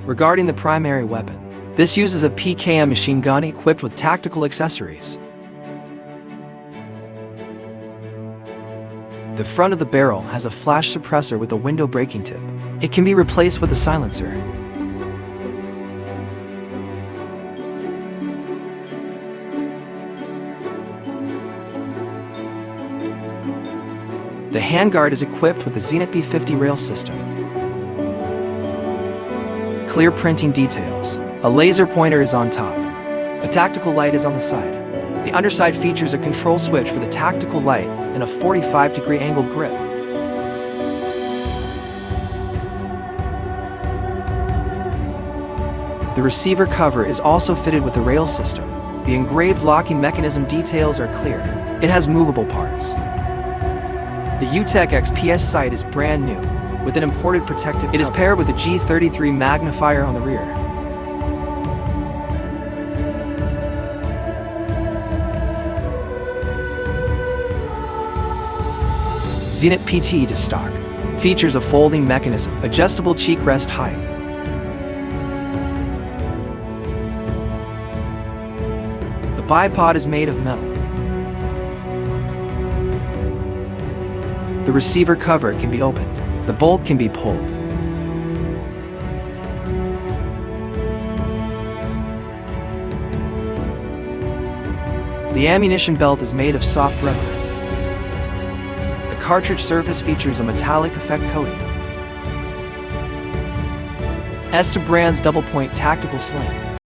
Regarding the primary weapon, this uses a PKM machine gun equipped with tactical accessories. The front of the barrel has a flash suppressor with a window breaking tip. It can be replaced with a silencer. The handguard is equipped with the Zenit B50 rail system. Clear printing details. A laser pointer is on top. A tactical light is on the side. The underside features a control switch for the tactical light and a 45-degree angle grip. The receiver cover is also fitted with a rail system. The engraved locking mechanism details are clear. It has movable parts. The UTEC XPS sight is brand new, with an imported protective cover. It is paired with a G33 magnifier on the rear. Zenit PT to stock. Features a folding mechanism, adjustable cheek rest height. The bipod is made of metal. The receiver cover can be opened. The bolt can be pulled. The ammunition belt is made of soft rubber. The cartridge surface features a metallic effect coating. Esta brand's double-point tactical sling.